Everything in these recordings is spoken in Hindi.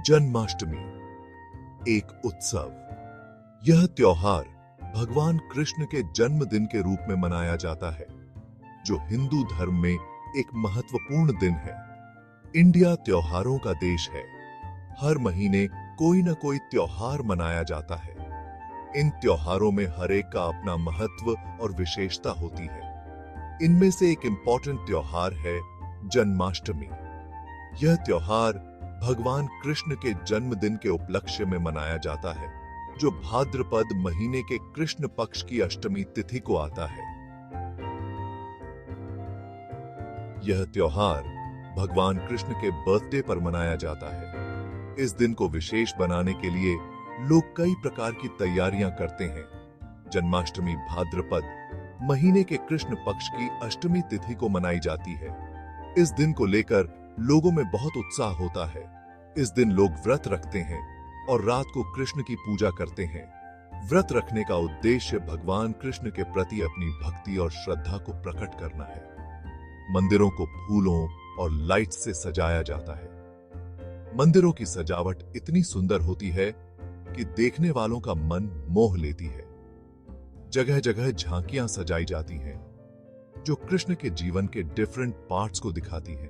जन्माष्टमी एक उत्सव। यह त्योहार भगवान कृष्ण के जन्मदिन के रूप में मनाया जाता है, जो हिंदू धर्म में एक महत्वपूर्ण दिन है। इंडिया त्योहारों का देश है। हर महीने कोई न कोई त्योहार मनाया जाता है। इन त्योहारों में हर एक का अपना महत्व और विशेषता होती है। इनमें से एक इंपॉर्टेंट त्योहार है जन्माष्टमी। यह त्योहार भगवान कृष्ण के जन्मदिन के उपलक्ष्य में मनाया जाता है, जो भाद्रपद महीने के कृष्ण पक्ष की अष्टमी तिथि को आता है। यह त्योहार भगवान कृष्ण के बर्थडे पर मनाया जाता है। इस दिन को विशेष बनाने के लिए लोग कई प्रकार की तैयारियां करते हैं। जन्माष्टमी भाद्रपद महीने के कृष्ण पक्ष की अष्टमी तिथि को मनाई जाती है। इस दिन को लेकर लोगों में बहुत उत्साह होता है। इस दिन लोग व्रत रखते हैं और रात को कृष्ण की पूजा करते हैं। व्रत रखने का उद्देश्य भगवान कृष्ण के प्रति अपनी भक्ति और श्रद्धा को प्रकट करना है। मंदिरों को फूलों और लाइट से सजाया जाता है। मंदिरों की सजावट इतनी सुंदर होती है कि देखने वालों का मन मोह लेती है। जगह जगह झांकियां सजाई जाती हैं, जो कृष्ण के जीवन के डिफरेंट पार्ट्स को दिखाती हैं।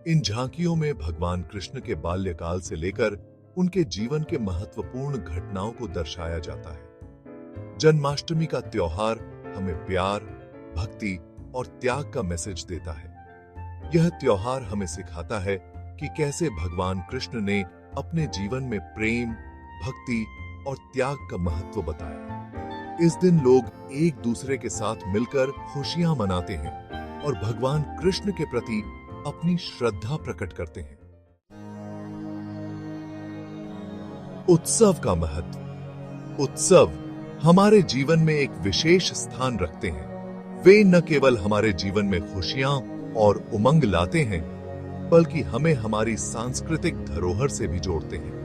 इन झांकियों में भगवान कृष्ण के बाल्यकाल से लेकर उनके जीवन के महत्वपूर्ण घटनाओं को दर्शाया जाता है। जन्माष्टमी का त्योहार हमें प्यार, भक्ति और त्याग का मैसेज देता है। यह त्योहार हमें सिखाता है कि कैसे भगवान कृष्ण ने अपने जीवन में प्रेम, भक्ति और त्याग का महत्व बताया। इस दिन लोग एक दूसरे के साथ मिलकर खुशियां मनाते हैं और भगवान कृष्ण के प्रति अपनी श्रद्धा प्रकट करते हैं। उत्सव का महत्व। उत्सव हमारे जीवन में एक विशेष स्थान रखते हैं। वे न केवल हमारे जीवन में खुशियां और उमंग लाते हैं, बल्कि हमें हमारी सांस्कृतिक धरोहर से भी जोड़ते हैं।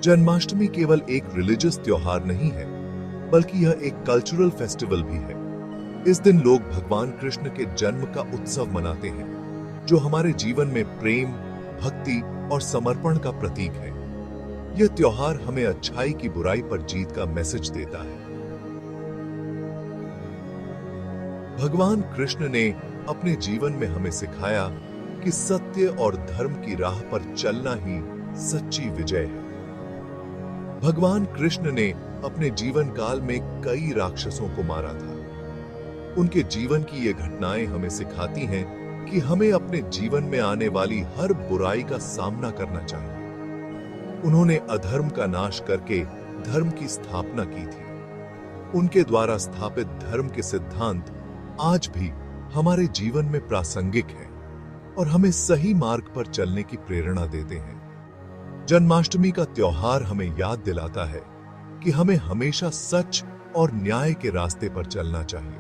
जन्माष्टमी केवल एक रिलीजियस त्योहार नहीं है, बल्कि यह एक कल्चरल फेस्टिवल भी है। इस दिन लोग भगवान कृष्ण के जन्म का उत्सव मनाते हैं, जो हमारे जीवन में प्रेम, भक्ति और समर्पण का प्रतीक है। यह त्योहार हमें अच्छाई की बुराई पर जीत का मैसेज देता है। भगवान कृष्ण ने अपने जीवन में हमें सिखाया कि सत्य और धर्म की राह पर चलना ही सच्ची विजय है। भगवान कृष्ण ने अपने जीवन काल में कई राक्षसों को मारा था। उनके जीवन की ये घटनाएं हमें सिखाती हैं कि हमें अपने जीवन में आने वाली हर बुराई का सामना करना चाहिए। उन्होंने अधर्म का नाश करके धर्म की स्थापना की थी। उनके द्वारा स्थापित धर्म के सिद्धांत आज भी हमारे जीवन में प्रासंगिक हैं और हमें सही मार्ग पर चलने की प्रेरणा देते हैं। जन्माष्टमी का त्योहार हमें याद दिलाता है कि हमें हमेशा सच और न्याय के रास्ते पर चलना चाहिए।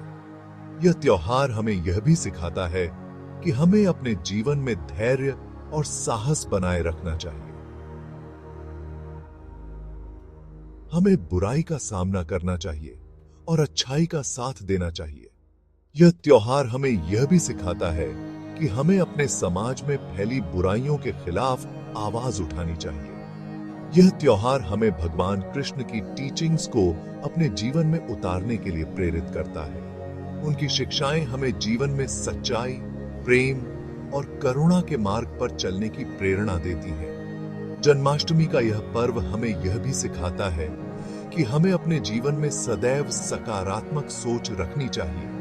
यह त्योहार हमें यह भी सिखाता है कि हमें अपने जीवन में धैर्य और साहस बनाए रखना चाहिए। हमें बुराई का सामना करना चाहिए और अच्छाई का साथ देना चाहिए। यह त्योहार हमें यह भी सिखाता है कि हमें अपने समाज में फैली बुराइयों के खिलाफ आवाज उठानी चाहिए। यह त्योहार हमें भगवान कृष्ण की टीचिंग्स को अपने जीवन में उतारने के लिए प्रेरित करता है। उनकी शिक्षाएं हमें जीवन में सच्चाई, प्रेम और करुणा के मार्ग पर चलने की प्रेरणा देती हैं। जन्माष्टमी का यह पर्व हमें यह भी सिखाता है कि हमें अपने जीवन में सदैव सकारात्मक सोच रखनी चाहिए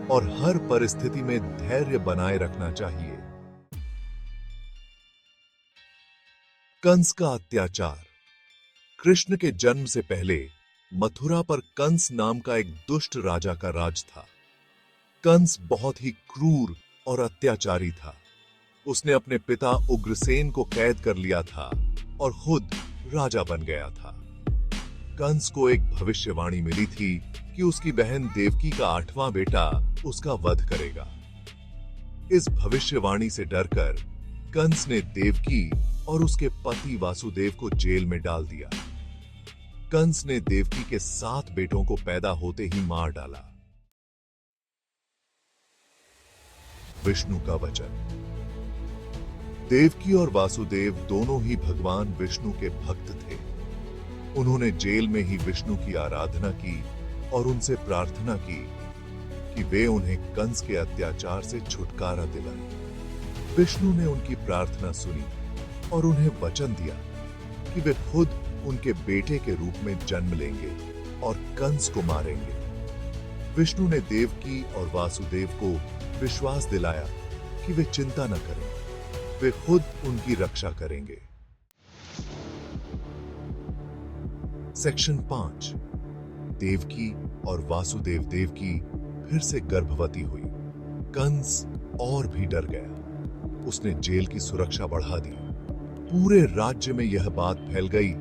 और हर परिस्थिति में धैर्य बनाए रखना चाहिए। कंस का अत्याचार। कृष्ण के जन्म से पहले मथुरा पर कंस नाम का एक दुष्ट राजा का राज था। कंस बहुत ही क्रूर और अत्याचारी था। उसने अपने पिता उग्रसेन को कैद कर लिया था और खुद राजा बन गया था। कंस को एक भविष्यवाणी मिली थी कि उसकी बहन देवकी का 8वां बेटा उसका वध करेगा। इस भविष्यवाणी से डरकर कंस ने देवकी और उसके पति वासुदेव को जेल में डाल दिया। कंस ने देवकी के 7 बेटों को पैदा होते ही मार डाला। विष्णु का वचन। देवकी और वासुदेव दोनों ही भगवान विष्णु के भक्त थे। उन्होंने जेल में ही विष्णु की आराधना की और उनसे प्रार्थना की कि वे उन्हें कंस के अत्याचार से छुटकारा दिलाएं। विष्णु ने उनकी प्रार्थना सुनी और उन्हें वचन दिया कि वे खुद उनके बेटे के रूप में जन्म लेंगे और कंस को मारेंगे। विष्णु ने देवकी और वासुदेव को विश्वास दिलाया कि वे चिंता न करें, वे खुद उनकी रक्षा करेंगे। सेक्शन 5। देवकी और वासुदेव देवकी फिर से गर्भवती हुई। कंस और भी डर गया। उसने जेल की सुरक्षा बढ़ा दी। पूरे राज्य में यह बात फैल गई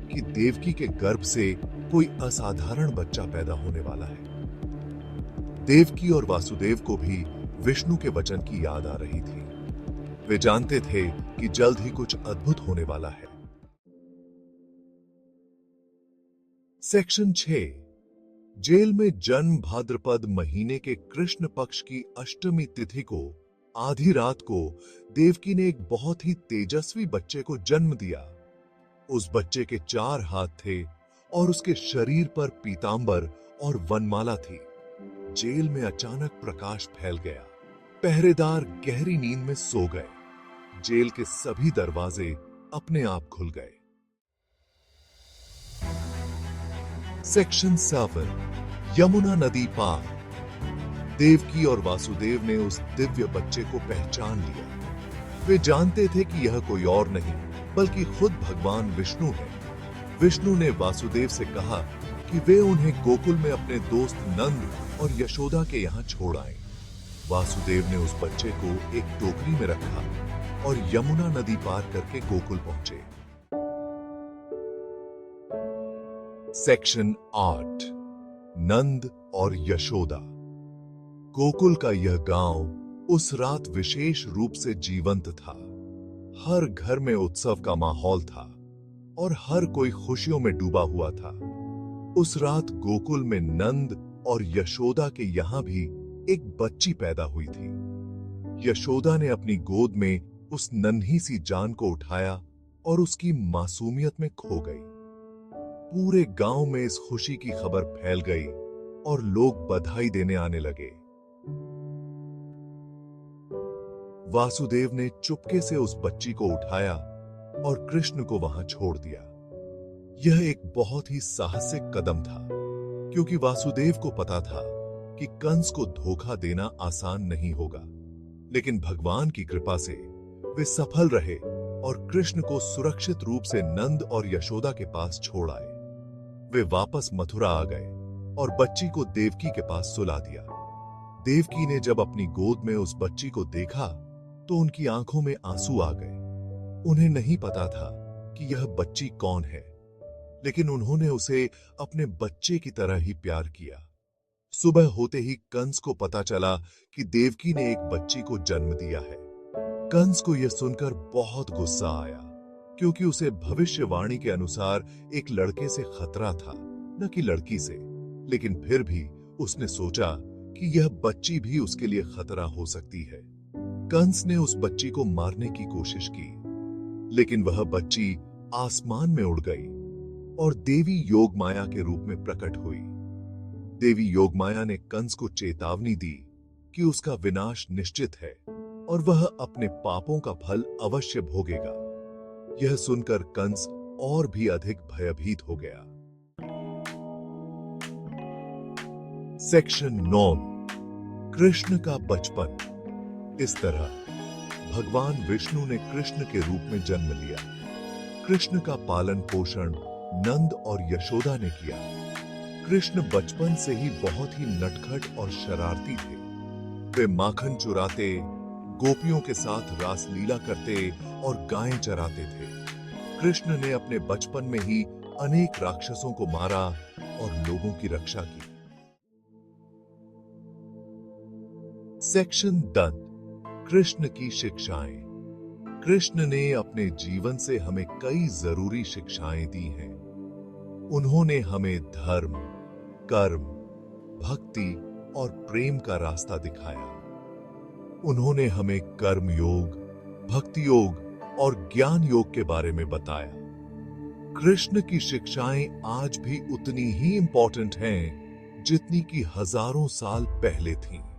कि देवकी के गर्भ से कोई असाधारण बच्चा पैदा होने वाला है। देवकी और वासुदेव को भी विष्णु के वचन की याद आ रही थी। वे जानते थे कि जल्द ही कुछ अद्भुत होने वाला है। सेक्शन 6। जेल में जन्म भाद्रपद महीने के कृष्ण पक्ष की अष्टमी तिथि को आधी रात को देवकी ने एक बहुत ही तेजस्वी बच्चे को जन्म दिया। उस बच्चे के 4 हाथ थे और उसके शरीर पर पीतांबर और वनमाला थी। जेल में अचानक प्रकाश फैल गया। पहरेदार गहरी नींद में सो गए। जेल के सभी दरवाजे अपने आप खुल गए। सेक्शन 7। यमुना नदी पार। देवकी और वासुदेव ने उस दिव्य बच्चे को पहचान लिया। वे जानते थे कि यह कोई और नहीं बल्कि खुद भगवान विष्णु है। विष्णु ने वासुदेव से कहा कि वे उन्हें गोकुल में अपने दोस्त नंद और यशोदा के यहां छोड़ आए। वासुदेव ने उस बच्चे को एक टोकरी में रखा और यमुना नदी पार करके गोकुल पहुंचे। सेक्शन 8। नंद और यशोदा। गोकुल का यह गांव उस रात विशेष रूप से जीवंत था। हर घर में उत्सव का माहौल था और हर कोई खुशियों में डूबा हुआ था। उस रात गोकुल में नंद और यशोदा के यहां भी एक बच्ची पैदा हुई थी। यशोदा ने अपनी गोद में उस नन्ही सी जान को उठाया और उसकी मासूमियत में खो गई। पूरे गांव में इस खुशी की खबर फैल गई और लोग बधाई देने आने लगे। वासुदेव ने चुपके से उस बच्ची को उठाया और कृष्ण को वहां छोड़ दिया। यह एक बहुत ही साहसिक कदम था, क्योंकि वासुदेव को पता था कि कंस को धोखा देना आसान नहीं होगा। लेकिन भगवान की कृपा से वे सफल रहे और कृष्ण को सुरक्षित रूप से नंद और यशोदा के पास छोड़ आए। वे वापस मथुरा आ गए और बच्ची को देवकी के पास सुला दिया। देवकी ने जब अपनी गोद में उस बच्ची को देखा तो उनकी आंखों में आंसू आ गए। उन्हें नहीं पता था कि यह बच्ची कौन है, लेकिन उन्होंने उसे अपने बच्चे की तरह ही प्यार किया। सुबह होते ही कंस को पता चला कि देवकी ने एक बच्ची को जन्म दिया है। कंस को यह सुनकर बहुत गुस्सा आया, क्योंकि उसे भविष्यवाणी के अनुसार एक लड़के से खतरा था, न कि लड़की से। लेकिन फिर भी उसने सोचा कि यह बच्ची भी उसके लिए खतरा हो सकती है। कंस ने उस बच्ची को मारने की कोशिश की, लेकिन वह बच्ची आसमान में उड़ गई और देवी योगमाया के रूप में प्रकट हुई। देवी योगमाया ने कंस को चेतावनी दी कि उसका विनाश निश्चित है और वह अपने पापों का फल अवश्य भोगेगा। यह सुनकर कंस और भी अधिक भयभीत हो गया। सेक्शन 9। कृष्ण का बचपन। इस तरह भगवान विष्णु ने कृष्ण के रूप में जन्म लिया। कृष्ण का पालन पोषण नंद और यशोदा ने किया। कृष्ण बचपन से ही बहुत ही नटखट और शरारती थे। वे माखन चुराते, गोपियों के साथ रासलीला करते और गायें चराते थे। कृष्ण ने अपने बचपन में ही अनेक राक्षसों को मारा और लोगों की रक्षा की। सेक्शन 10। कृष्ण की शिक्षाएं। कृष्ण ने अपने जीवन से हमें कई जरूरी शिक्षाएं दी हैं। उन्होंने हमें धर्म, कर्म, भक्ति और प्रेम का रास्ता दिखाया। उन्होंने हमें कर्म योग, भक्ति योग और ज्ञान योग के बारे में बताया। कृष्ण की शिक्षाएं आज भी उतनी ही इंपॉर्टेंट हैं जितनी कि हजारों साल पहले थीं।